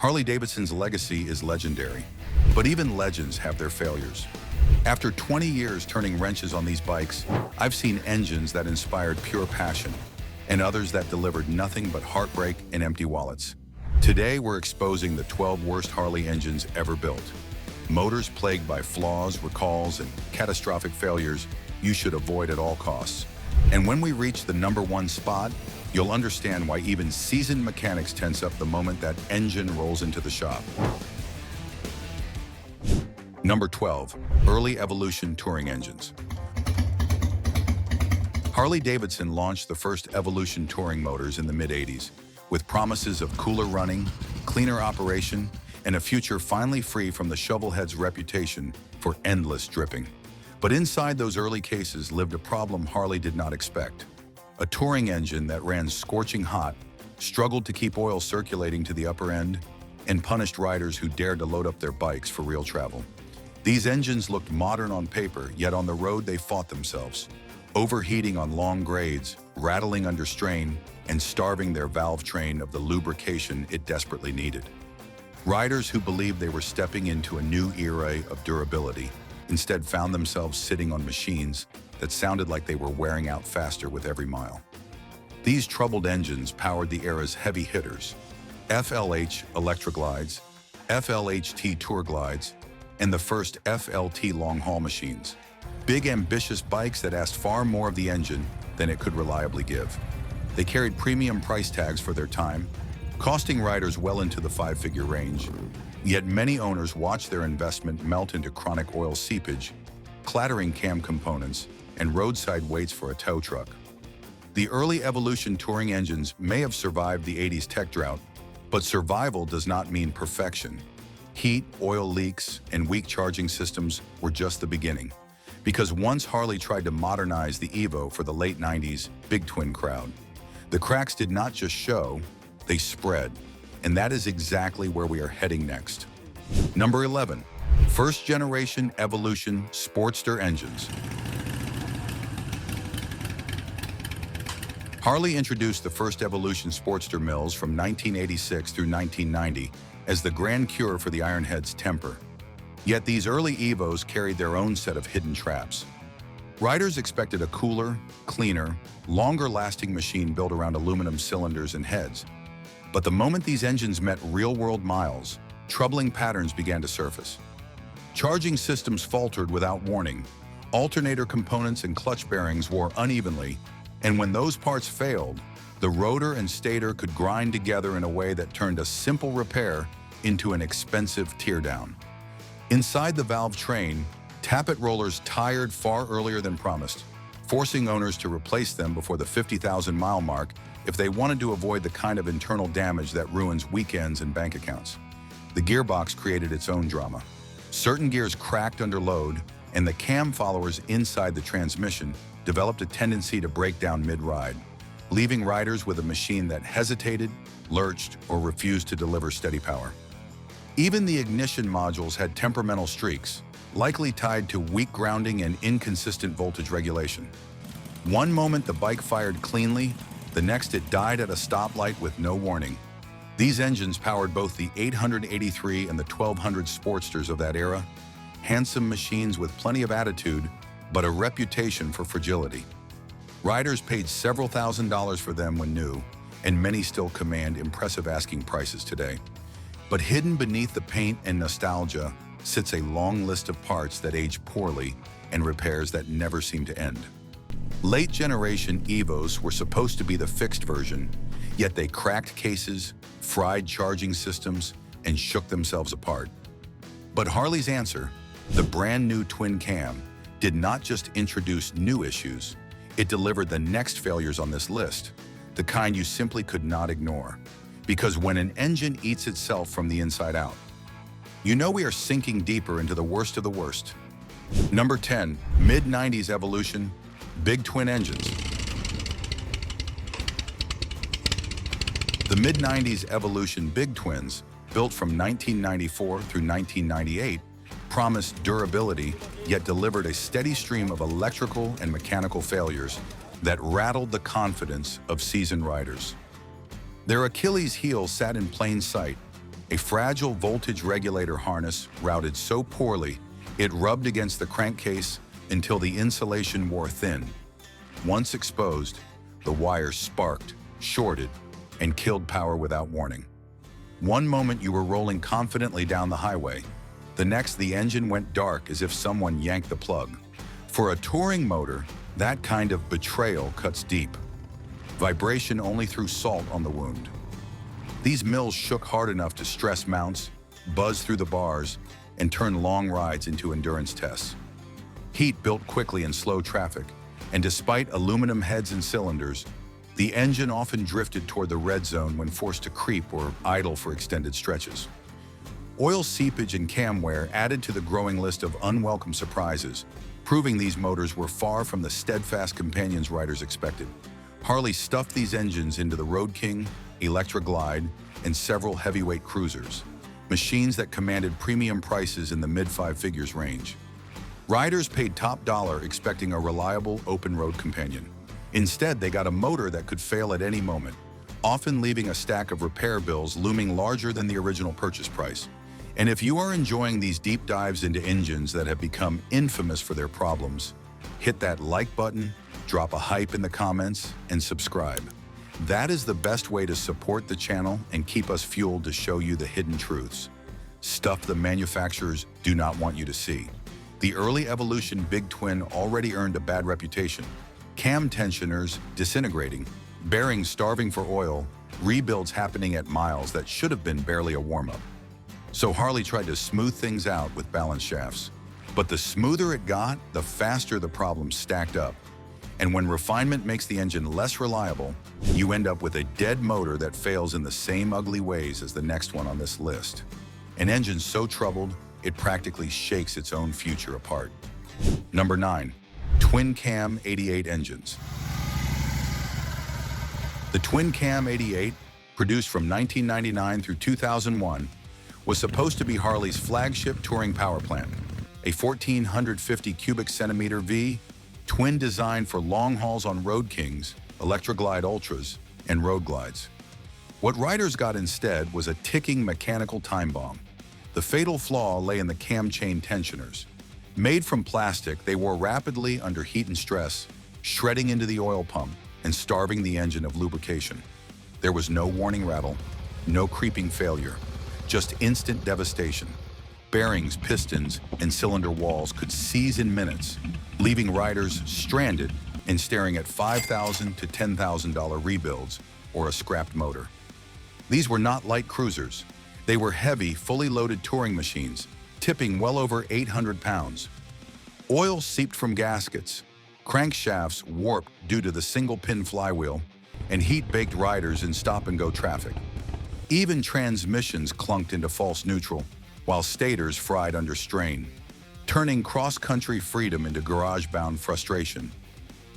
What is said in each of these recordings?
Harley-Davidson's legacy is legendary, but even legends have their failures. After 20 years turning wrenches on these bikes, I've seen engines that inspired pure passion and others that delivered nothing but heartbreak and empty wallets. Today, we're exposing the 12 worst Harley engines ever built. Motors plagued by flaws, recalls, and catastrophic failures you should avoid at all costs. And when we reach the #1 spot, you'll understand why even seasoned mechanics tense up the moment that engine rolls into the shop. Number 12, early Evolution touring engines. Harley-Davidson launched the first Evolution touring motors in the mid-'80s, with promises of cooler running, cleaner operation, and a future finally free from the Shovelhead's reputation for endless dripping. But inside those early cases lived a problem Harley did not expect. A touring engine that ran scorching hot, struggled to keep oil circulating to the upper end, and punished riders who dared to load up their bikes for real travel. These engines looked modern on paper, yet on the road they fought themselves, overheating on long grades, rattling under strain, and starving their valve train of the lubrication it desperately needed. Riders who believed they were stepping into a new era of durability instead found themselves sitting on machines that sounded like they were wearing out faster with every mile. These troubled engines powered the era's heavy hitters: FLH Electroglides, FLHT Tour Glides, and the first FLT long-haul machines. Big, ambitious bikes that asked far more of the engine than it could reliably give. They carried premium price tags for their time, costing riders well into the 5-figure range. Yet many owners watched their investment melt into chronic oil seepage, clattering cam components, and roadside waits for a tow truck. The early Evolution touring engines may have survived the '80s tech drought, but survival does not mean perfection. Heat, oil leaks, and weak charging systems were just the beginning. Because once Harley tried to modernize the Evo for the late '90s big twin crowd, the cracks did not just show, they spread. And that is exactly where we are heading next. Number 11, first generation Evolution Sportster engines. Harley introduced the first Evolution Sportster mills from 1986 through 1990 as the grand cure for the Ironhead's temper. Yet these early Evos carried their own set of hidden traps. Riders expected a cooler, cleaner, longer-lasting machine built around aluminum cylinders and heads. But the moment these engines met real-world miles, troubling patterns began to surface. Charging systems faltered without warning, alternator components and clutch bearings wore unevenly, and when those parts failed, the rotor and stator could grind together in a way that turned a simple repair into an expensive teardown. Inside the valve train, tappet rollers tired far earlier than promised, forcing owners to replace them before the 50,000-mile mark if they wanted to avoid the kind of internal damage that ruins weekends and bank accounts. The gearbox created its own drama. Certain gears cracked under load, and the cam followers inside the transmission developed a tendency to break down mid-ride, leaving riders with a machine that hesitated, lurched, or refused to deliver steady power. Even the ignition modules had temperamental streaks, likely tied to weak grounding and inconsistent voltage regulation. One moment the bike fired cleanly, the next it died at a stoplight with no warning. These engines powered both the 883 and the 1200 Sportsters of that era, handsome machines with plenty of attitude, but a reputation for fragility. Riders paid several $1,000s for them when new, and many still command impressive asking prices today. But hidden beneath the paint and nostalgia sits a long list of parts that age poorly and repairs that never seem to end. Late generation Evos were supposed to be the fixed version, yet they cracked cases, fried charging systems, and shook themselves apart. But Harley's answer, the brand new twin cam, did not just introduce new issues, it delivered the next failures on this list, the kind you simply could not ignore. Because when an engine eats itself from the inside out, you know we are sinking deeper into the worst of the worst. Number 10, mid-90s Evolution, big twin engines. The mid-90s Evolution big twins, built from 1994 through 1998, promised durability, yet delivered a steady stream of electrical and mechanical failures that rattled the confidence of seasoned riders. Their Achilles heel sat in plain sight: a fragile voltage regulator harness routed so poorly it rubbed against the crankcase until the insulation wore thin. Once exposed, the wires sparked, shorted, and killed power without warning. One moment you were rolling confidently down the highway, the next the engine went dark as if someone yanked the plug. For a touring motor, that kind of betrayal cuts deep. Vibration only threw salt on the wound. These mills shook hard enough to stress mounts, buzz through the bars, and turn long rides into endurance tests. Heat built quickly in slow traffic, and despite aluminum heads and cylinders, the engine often drifted toward the red zone when forced to creep or idle for extended stretches. Oil seepage and cam wear added to the growing list of unwelcome surprises, proving these motors were far from the steadfast companions riders expected. Harley stuffed these engines into the Road King, Electra Glide, and several heavyweight cruisers, machines that commanded premium prices in the mid-five figures range. Riders paid top dollar expecting a reliable open-road companion. Instead, they got a motor that could fail at any moment, often leaving a stack of repair bills looming larger than the original purchase price. And if you are enjoying these deep dives into engines that have become infamous for their problems, hit that like button, drop a hype in the comments, and subscribe. That is the best way to support the channel and keep us fueled to show you the hidden truths, stuff the manufacturers do not want you to see. The early Evolution Big Twin already earned a bad reputation. Cam tensioners disintegrating, bearings starving for oil, rebuilds happening at miles that should have been barely a warm-up. So Harley tried to smooth things out with balanced shafts. But the smoother it got, the faster the problems stacked up. And when refinement makes the engine less reliable, you end up with a dead motor that fails in the same ugly ways as the next one on this list. An engine so troubled, it practically shakes its own future apart. Number 9. Twin Cam 88 engines. The Twin Cam 88, produced from 1999 through 2001, was supposed to be Harley's flagship touring power plant, a 1,450 cubic centimeter V, twin designed for long hauls on Road Kings, Electra Glide Ultras, and Road Glides. What riders got instead was a ticking mechanical time bomb. The fatal flaw lay in the cam chain tensioners. Made from plastic, they wore rapidly under heat and stress, shredding into the oil pump and starving the engine of lubrication. There was no warning rattle, no creeping failure, just instant devastation. Bearings, pistons, and cylinder walls could seize in minutes, leaving riders stranded and staring at $5,000 to $10,000 rebuilds or a scrapped motor. These were not light cruisers. They were heavy, fully loaded touring machines, tipping well over 800 pounds. Oil seeped from gaskets, crankshafts warped due to the single-pin flywheel, and heat-baked riders in stop-and-go traffic. Even transmissions clunked into false neutral, while stators fried under strain, turning cross-country freedom into garage-bound frustration.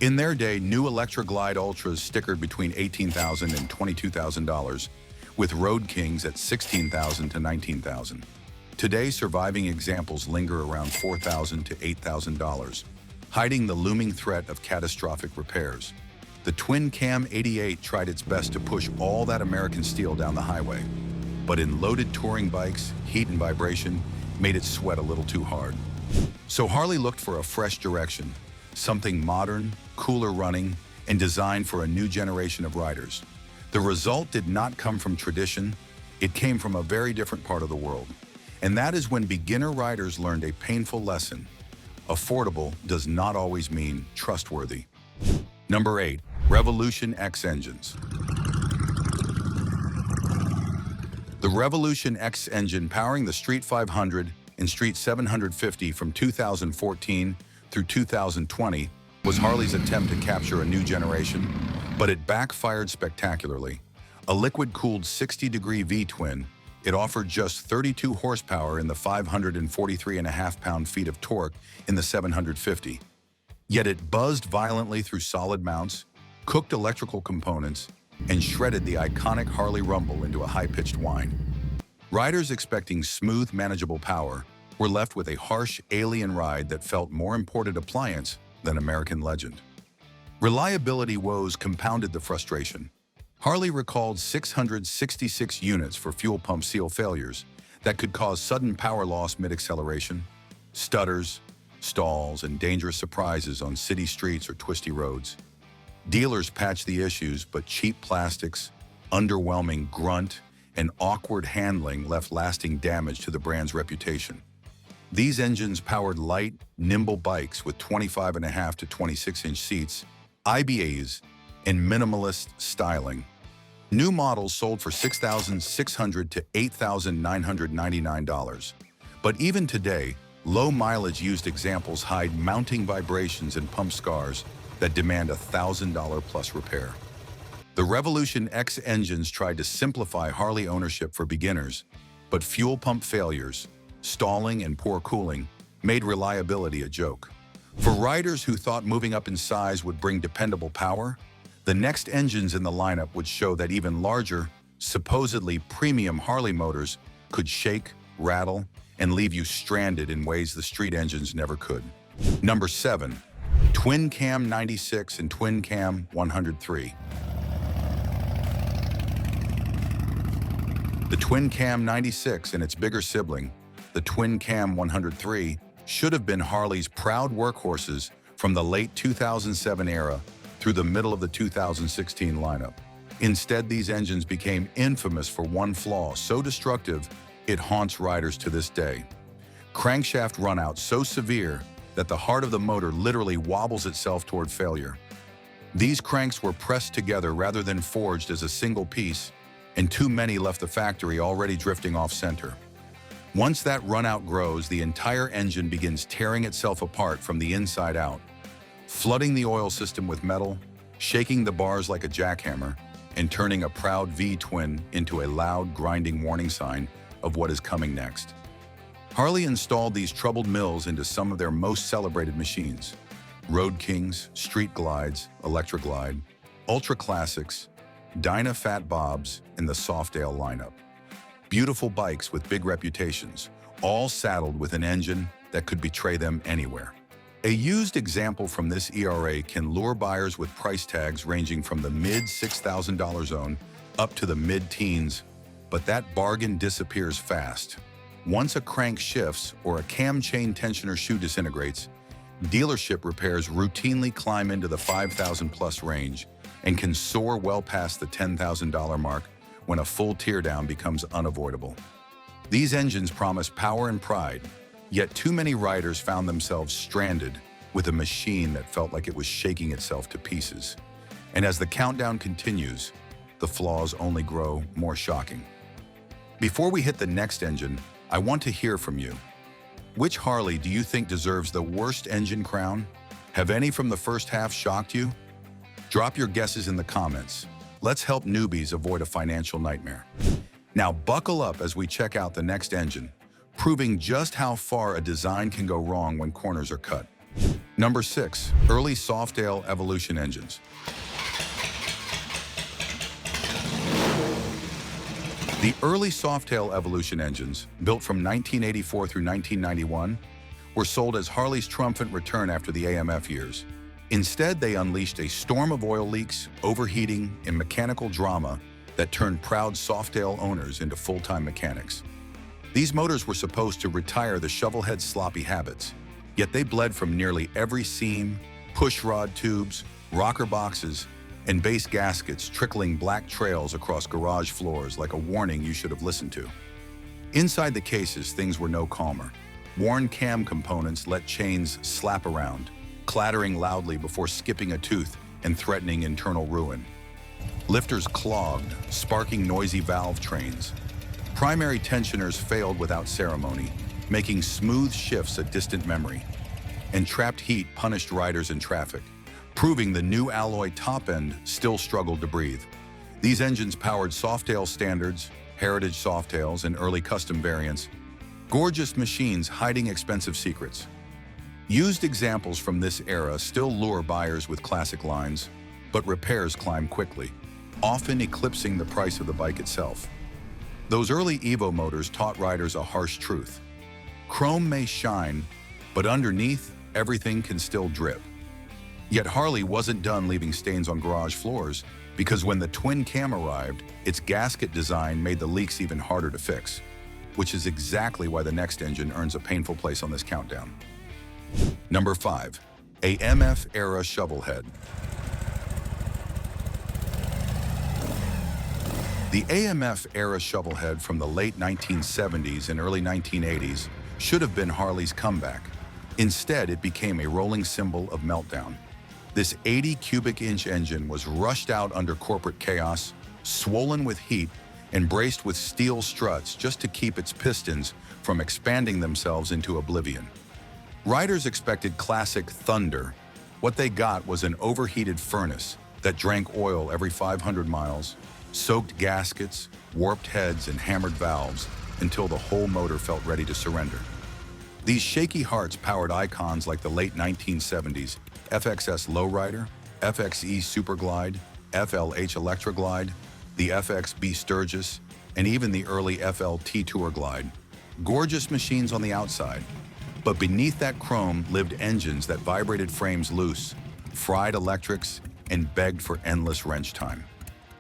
In their day, new Electra Glide Ultras stickered between $18,000 and $22,000, with Road Kings at $16,000 to $19,000. Today, surviving examples linger around $4,000 to $8,000, hiding the looming threat of catastrophic repairs. The Twin Cam 88 tried its best to push all that American steel down the highway, but in loaded touring bikes, heat and vibration made it sweat a little too hard. So Harley looked for a fresh direction, something modern, cooler running, and designed for a new generation of riders. The result did not come from tradition, it came from a very different part of the world. And that is when beginner riders learned a painful lesson. Affordable does not always mean trustworthy. Number 8. Revolution X engines. The Revolution X engine powering the Street 500 and Street 750 from 2014 through 2020 was Harley's attempt to capture a new generation, but it backfired spectacularly. A liquid-cooled 60-degree V-twin, it offered just 32 horsepower in the 543.5 pound-feet of torque in the 750. Yet it buzzed violently through solid mounts, cooked electrical components, and shredded the iconic Harley rumble into a high-pitched whine. Riders expecting smooth, manageable power were left with a harsh, alien ride that felt more imported appliance than American legend. Reliability woes compounded the frustration. Harley recalled 666 units for fuel pump seal failures that could cause sudden power loss mid-acceleration, stutters, stalls, and dangerous surprises on city streets or twisty roads. Dealers patched the issues, but cheap plastics, underwhelming grunt, and awkward handling left lasting damage to the brand's reputation. These engines powered light, nimble bikes with 25.5 to 26-inch seats, IBAs, and minimalist styling. New models sold for $6,600 to $8,999. But even today, low-mileage used examples hide mounting vibrations and pump scars that demand a $1,000-plus repair. The Revolution X engines tried to simplify Harley ownership for beginners, but fuel pump failures, stalling, and poor cooling made reliability a joke. For riders who thought moving up in size would bring dependable power, the next engines in the lineup would show that even larger, supposedly premium Harley motors could shake, rattle, and leave you stranded in ways the street engines never could. Number 7. Twin Cam 96 and Twin Cam 103. The Twin Cam 96 and its bigger sibling, the Twin Cam 103, should have been Harley's proud workhorses from the late 2007 era through the middle of the 2016 lineup. Instead, these engines became infamous for one flaw so destructive it haunts riders to this day. Crankshaft runout so severe that the heart of the motor literally wobbles itself toward failure. These cranks were pressed together rather than forged as a single piece, and too many left the factory already drifting off center. Once that runout grows, the entire engine begins tearing itself apart from the inside out, flooding the oil system with metal, shaking the bars like a jackhammer, and turning a proud V-twin into a loud, grinding warning sign of what is coming next. Harley installed these troubled mills into some of their most celebrated machines: Road Kings, Street Glides, Electra Glide, Ultra Classics, Dyna Fat Bobs, and the Softail lineup. Beautiful bikes with big reputations, all saddled with an engine that could betray them anywhere. A used example from this ERA can lure buyers with price tags ranging from the mid-$6,000 zone up to the mid-teens, but that bargain disappears fast. Once a crank shifts or a cam chain tensioner shoe disintegrates, dealership repairs routinely climb into the $5,000-plus range and can soar well past the $10,000 mark when a full teardown becomes unavoidable. These engines promise power and pride, yet too many riders found themselves stranded with a machine that felt like it was shaking itself to pieces. And as the countdown continues, the flaws only grow more shocking. Before we hit the next engine, I want to hear from you. Which Harley do you think deserves the worst engine crown? Have any from the first half shocked you? Drop your guesses in the comments. Let's help newbies avoid a financial nightmare. Now buckle up as we check out the next engine, proving just how far a design can go wrong when corners are cut. Number 6. Early Softail Evolution engines. The early Softail Evolution engines, built from 1984 through 1991, were sold as Harley's triumphant return after the AMF years. Instead, they unleashed a storm of oil leaks, overheating, and mechanical drama that turned proud Softail owners into full-time mechanics. These motors were supposed to retire the Shovelhead sloppy habits, yet they bled from nearly every seam, pushrod tubes, rocker boxes, and base gaskets, trickling black trails across garage floors like a warning you should have listened to. Inside the cases, things were no calmer. Worn cam components let chains slap around, clattering loudly before skipping a tooth and threatening internal ruin. Lifters clogged, sparking noisy valve trains. Primary tensioners failed without ceremony, making smooth shifts a distant memory. And trapped heat punished riders in traffic, proving the new alloy top end still struggled to breathe. These engines powered Softail standards, heritage Softails, and early custom variants, gorgeous machines hiding expensive secrets. Used examples from this era still lure buyers with classic lines, but repairs climb quickly, often eclipsing the price of the bike itself. Those early Evo motors taught riders a harsh truth. Chrome may shine, but underneath, everything can still drip. Yet Harley wasn't done leaving stains on garage floors. because when the twin cam arrived, its gasket design made the leaks even harder to fix, which is exactly why the next engine earns a painful place on this countdown. Number 5. A MF-era Shovelhead. The AMF-era Shovelhead from the late 1970s and early 1980s should have been Harley's comeback. Instead, it became a rolling symbol of meltdown. This 80 cubic inch engine was rushed out under corporate chaos, swollen with heat, and braced with steel struts just to keep its pistons from expanding themselves into oblivion. Riders expected classic thunder. What they got was an overheated furnace that drank oil every 500 miles, soaked gaskets, warped heads, and hammered valves until the whole motor felt ready to surrender. These shaky hearts powered icons like the late 1970s FXS Lowrider, FXE Superglide, FLH Electroglide, the FXB Sturgis, and even the early FLT Tour Glide. Gorgeous machines on the outside, but beneath that chrome lived engines that vibrated frames loose, fried electrics, and begged for endless wrench time.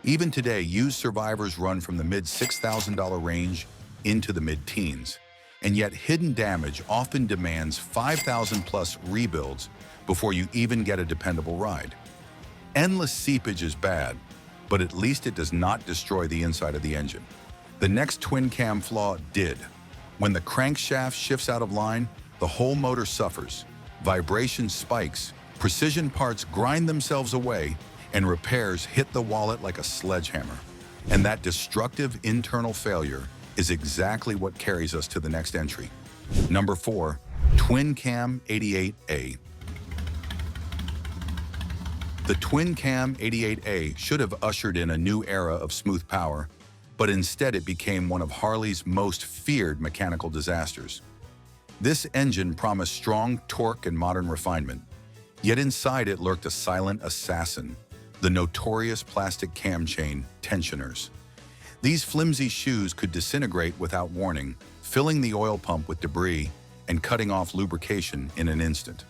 Even today, used Survivors run from the mid-$6,000 range into the mid-teens, and yet hidden damage often demands 5,000 plus rebuilds before you even get a dependable ride. Endless seepage is bad, but at least it does not destroy the inside of the engine. The next twin cam flaw did. When the crankshaft shifts out of line, the whole motor suffers. Vibration spikes, precision parts grind themselves away, and repairs hit the wallet like a sledgehammer. And that destructive internal failure is exactly what carries us to the next entry. Number 4, Twin Cam 88A. The Twin Cam 88A should have ushered in a new era of smooth power, but instead it became one of Harley's most feared mechanical disasters. This engine promised strong torque and modern refinement, yet inside it lurked a silent assassin, the notorious plastic cam chain tensioners. These flimsy shoes could disintegrate without warning, filling the oil pump with debris and cutting off lubrication in an instant.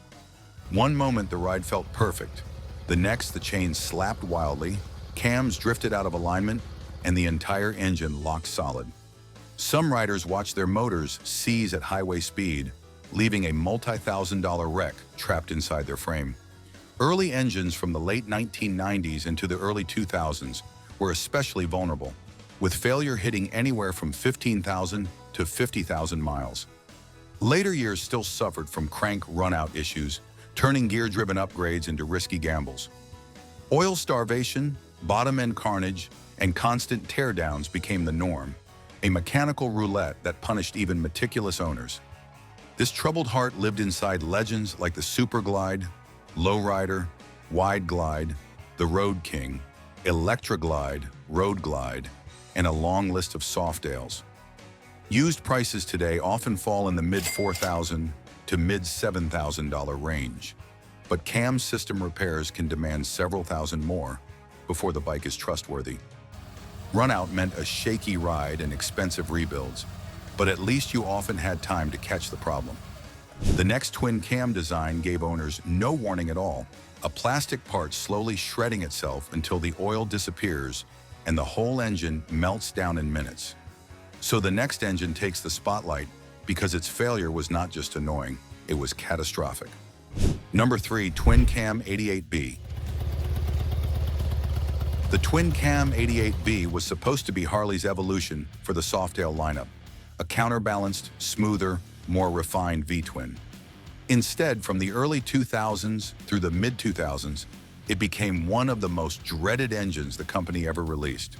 One moment the ride felt perfect, the next the chain slapped wildly, cams drifted out of alignment, and the entire engine locked solid. Some riders watched their motors seize at highway speed, leaving a multi-thousand-dollar wreck trapped inside their frame. Early engines from the late 1990s into the early 2000s were especially vulnerable, with failure hitting anywhere from 15,000 to 50,000 miles. Later years still suffered from crank runout issues, turning gear-driven upgrades into risky gambles. Oil starvation, bottom-end carnage, and constant teardowns became the norm, a mechanical roulette that punished even meticulous owners. This troubled heart lived inside legends like the Superglide, Lowrider, Wide Glide, the Road King, Electroglide, Road Glide, and a long list of Softails. Used prices today often fall in the mid-$4,000 to mid-$7,000 range, but cam system repairs can demand several thousand more before the bike is trustworthy. Runout meant a shaky ride and expensive rebuilds, but at least you often had time to catch the problem. The next twin cam design gave owners no warning at all, a plastic part slowly shredding itself until the oil disappears and the whole engine melts down in minutes. So the next engine takes the spotlight because its failure was not just annoying, it was catastrophic. Number 3, Twin Cam 88B. The Twin Cam 88B was supposed to be Harley's evolution for the Softail lineup, a counterbalanced, smoother, more refined V-twin. Instead, from the early 2000s through the mid-2000s, it became one of the most dreaded engines the company ever released.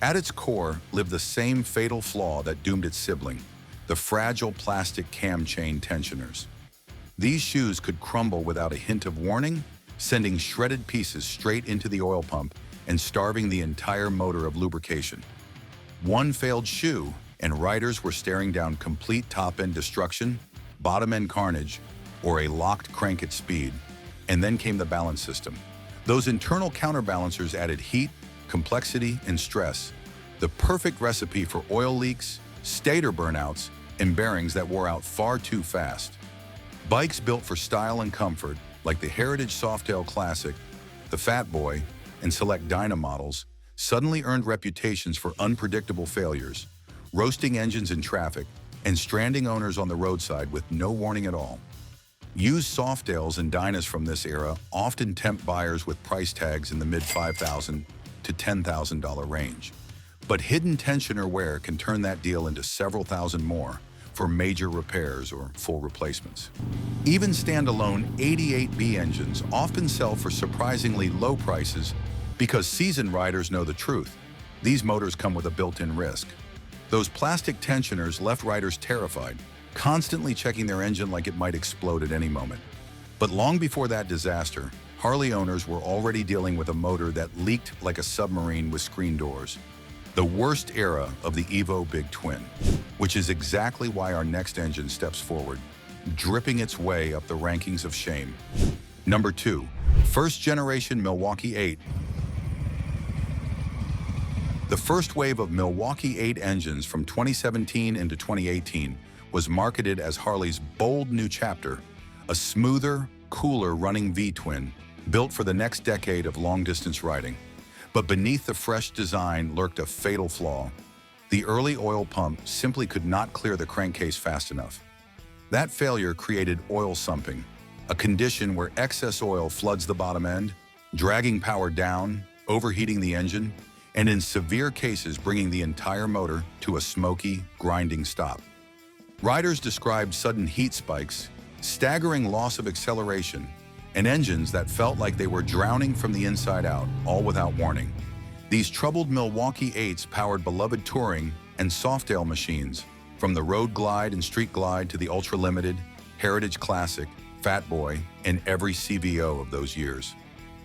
At its core lived the same fatal flaw that doomed its sibling, the fragile plastic cam chain tensioners. These shoes could crumble without a hint of warning, sending shredded pieces straight into the oil pump and starving the entire motor of lubrication. One failed shoe, and riders were staring down complete top-end destruction, bottom-end carnage, or a locked crank at speed. And then came the balance system. Those internal counterbalancers added heat, complexity, and stress, the perfect recipe for oil leaks, stator burnouts, and bearings that wore out far too fast. Bikes built for style and comfort, like the Heritage Softail Classic, the Fat Boy, and select Dyna models suddenly earned reputations for unpredictable failures, roasting engines in traffic, and stranding owners on the roadside with no warning at all. Used Softails and Dynas from this era often tempt buyers with price tags in the mid-$5,000 to $10,000 range. But hidden tensioner wear can turn that deal into several thousand more for major repairs or full replacements. Even standalone 88B engines often sell for surprisingly low prices because seasoned riders know the truth. These motors come with a built-in risk. Those plastic tensioners left riders terrified, constantly checking their engine like it might explode at any moment. But long before that disaster, Harley owners were already dealing with a motor that leaked like a submarine with screen doors. The worst era of the Evo Big Twin, which is exactly why our next engine steps forward, dripping its way up the rankings of shame. Number 2, first generation Milwaukee-Eight. The first wave of Milwaukee-Eight engines from 2017 into 2018 was marketed as Harley's bold new chapter, a smoother, cooler running V-twin built for the next decade of long-distance riding. But beneath the fresh design lurked a fatal flaw. The early oil pump simply could not clear the crankcase fast enough. That failure created oil sumping, a condition where excess oil floods the bottom end, dragging power down, overheating the engine, and in severe cases bringing the entire motor to a smoky, grinding stop. Riders described sudden heat spikes, staggering loss of acceleration, and engines that felt like they were drowning from the inside out, all without warning. These troubled Milwaukee-Eights powered beloved touring and Softail machines, from the Road Glide and Street Glide to the Ultra Limited, Heritage Classic, Fat Boy, and every CVO of those years.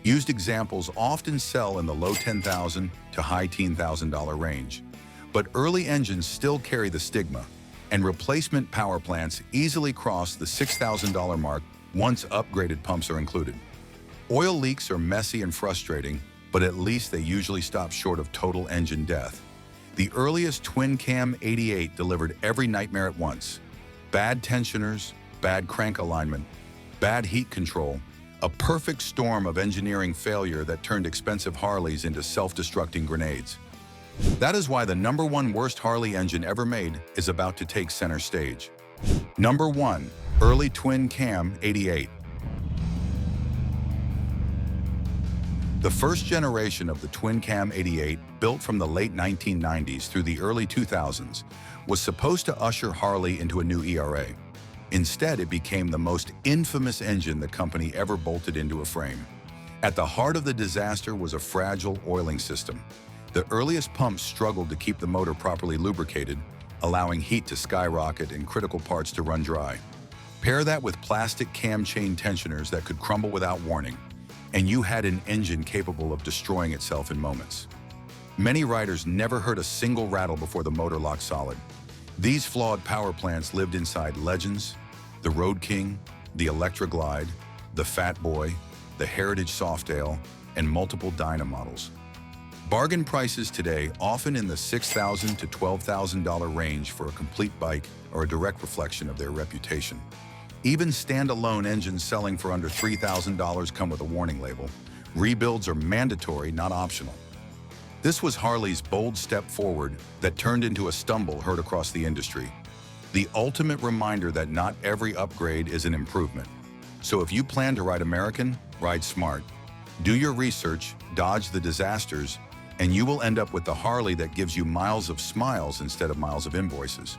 Used examples often sell in the low $10,000 to high $10,000 range. But early engines still carry the stigma, and replacement power plants easily cross the $6,000 mark once upgraded pumps are included. Oil leaks are messy and frustrating, but at least they usually stop short of total engine death. The earliest twin-cam 88 delivered every nightmare at once. Bad tensioners, bad crank alignment, bad heat control, a perfect storm of engineering failure that turned expensive Harleys into self-destructing grenades. That is why the #1 worst Harley engine ever made is about to take center stage. Number 1. Early Twin Cam 88. The first generation of the Twin Cam 88, built from the late 1990s through the early 2000s, was supposed to usher Harley into a new era. Instead, it became the most infamous engine the company ever bolted into a frame. At the heart of the disaster was a fragile oiling system. The earliest pumps struggled to keep the motor properly lubricated, allowing heat to skyrocket and critical parts to run dry. Pair that with plastic cam chain tensioners that could crumble without warning, and you had an engine capable of destroying itself in moments. Many riders never heard a single rattle before the motor locked solid. These flawed power plants lived inside Legends, the Road King, the Electra Glide, the Fat Boy, the Heritage Softail, and multiple Dyna models. Bargain prices today often in the $6,000 to $12,000 range for a complete bike are a direct reflection of their reputation. Even standalone engines selling for under $3,000 come with a warning label. Rebuilds are mandatory, not optional. This was Harley's bold step forward that turned into a stumble heard across the industry. The ultimate reminder that not every upgrade is an improvement. So if you plan to ride American, ride smart. Do your research, dodge the disasters, and you will end up with the Harley that gives you miles of smiles instead of miles of invoices.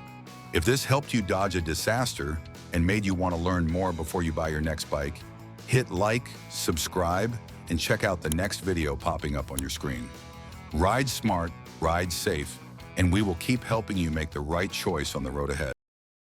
If this helped you dodge a disaster and made you want to learn more before you buy your next bike, hit like, subscribe, and check out the next video popping up on your screen. Ride smart, ride safe, and we will keep helping you make the right choice on the road ahead.